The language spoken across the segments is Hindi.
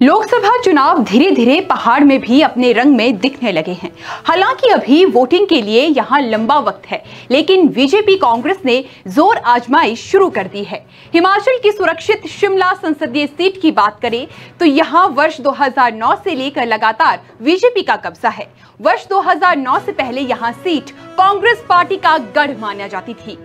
लोकसभा चुनाव धीरे धीरे पहाड़ में भी अपने रंग में दिखने लगे हैं। हालांकि अभी वोटिंग के लिए यहां लंबा वक्त है, लेकिन बीजेपी कांग्रेस ने जोर आजमाइश शुरू कर दी है। हिमाचल की सुरक्षित शिमला संसदीय सीट की बात करें तो यहां वर्ष 2009 से लेकर लगातार बीजेपी का कब्जा है। वर्ष 2009 से पहले यहां सीट कांग्रेस पार्टी का गढ़ माना जाती थी।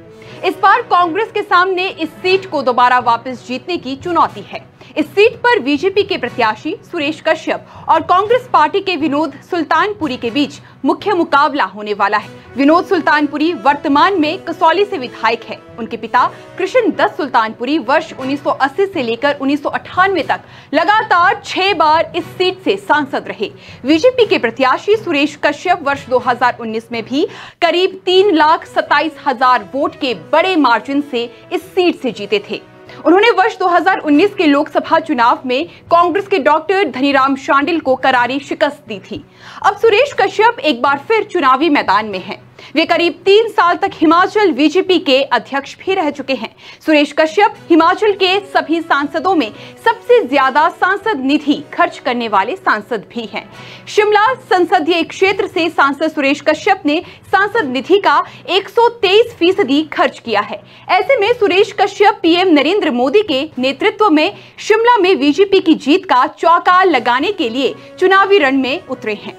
इस बार कांग्रेस के सामने इस सीट को दोबारा वापस जीतने की चुनौती है। इस सीट पर बीजेपी के प्रत्याशी सुरेश कश्यप और कांग्रेस पार्टी के विनोद सुल्तानपुरी के बीच मुख्य मुकाबला होने वाला है। विनोद सुल्तानपुरी वर्तमान में कसौली से विधायक है। उनके पिता कृष्ण दत्त सुल्तानपुरी वर्ष 1980 से लेकर 1998 तक लगातार 6 बार इस सीट से सांसद रहे। बीजेपी के प्रत्याशी सुरेश कश्यप वर्ष 2019 में भी करीब 3,27,000 वोट के बड़े मार्जिन से इस सीट से जीते थे। उन्होंने वर्ष 2019 के लोकसभा चुनाव में कांग्रेस के डॉक्टर धनीराम शांडिल को करारी शिकस्त दी थी। अब सुरेश कश्यप एक बार फिर चुनावी मैदान में हैं। वे करीब 3 साल तक हिमाचल बीजेपी के अध्यक्ष भी रह चुके हैं। सुरेश कश्यप हिमाचल के सभी सांसदों में सबसे ज्यादा सांसद निधि खर्च करने वाले सांसद भी हैं। शिमला संसदीय क्षेत्र से सांसद सुरेश कश्यप ने सांसद निधि का 123% खर्च किया है। ऐसे में सुरेश कश्यप पीएम नरेंद्र मोदी के नेतृत्व में शिमला में बीजेपी की जीत का चौका लगाने के लिए चुनावी रण में उतरे हैं।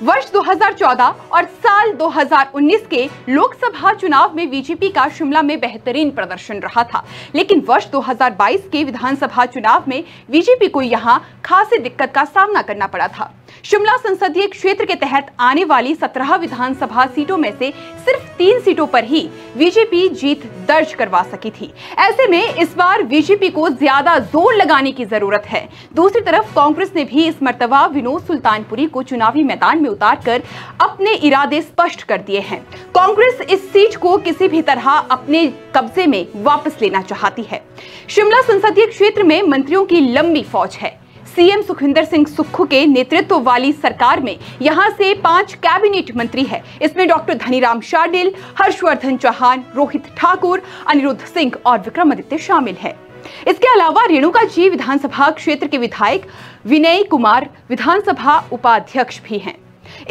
वर्ष 2014 और साल 2019 के लोकसभा चुनाव में बीजेपी का शिमला में बेहतरीन प्रदर्शन रहा था, लेकिन वर्ष 2022 के विधानसभा चुनाव में बीजेपी को यहां खासी दिक्कत का सामना करना पड़ा था। शिमला संसदीय क्षेत्र के तहत आने वाली 17 विधानसभा सीटों में से सिर्फ 3 सीटों पर ही बीजेपी जीत दर्ज करवा सकी थी। ऐसे में इस बार बीजेपी को ज्यादा जोर लगाने की जरूरत है। दूसरी तरफ कांग्रेस ने भी इस मर्तबा विनोद सुल्तानपुरी को चुनावी मैदान में उतारकर अपने इरादे स्पष्ट कर दिए हैं। कांग्रेस इस सीट को किसी भी तरह अपने कब्जे में वापस लेना चाहती है। शिमला संसदीय क्षेत्र में मंत्रियों की लंबी फौज है। सीएम सुखविंदर सिंह सुक्खू के नेतृत्व वाली सरकार में यहां से 5 कैबिनेट मंत्री है। इसमें डॉक्टर धनीराम शांडिल, हर्षवर्धन चौहान, रोहित ठाकुर, अनिरुद्ध सिंह और विक्रमादित्य शामिल है। इसके अलावा रेणुकाजी विधानसभा क्षेत्र के विधायक विनय कुमार विधानसभा उपाध्यक्ष भी हैं।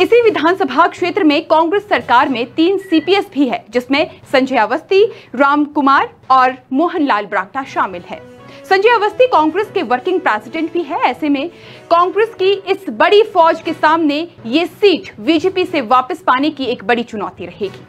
इसी विधानसभा क्षेत्र में कांग्रेस सरकार में 3 सीपीएस भी है, जिसमें संजय अवस्थी, राम कुमार और मोहनलाल ब्राक्टा शामिल है। संजय अवस्थी कांग्रेस के वर्किंग प्रेसिडेंट भी है। ऐसे में कांग्रेस की इस बड़ी फौज के सामने ये सीट बीजेपी से वापस पाने की एक बड़ी चुनौती रहेगी।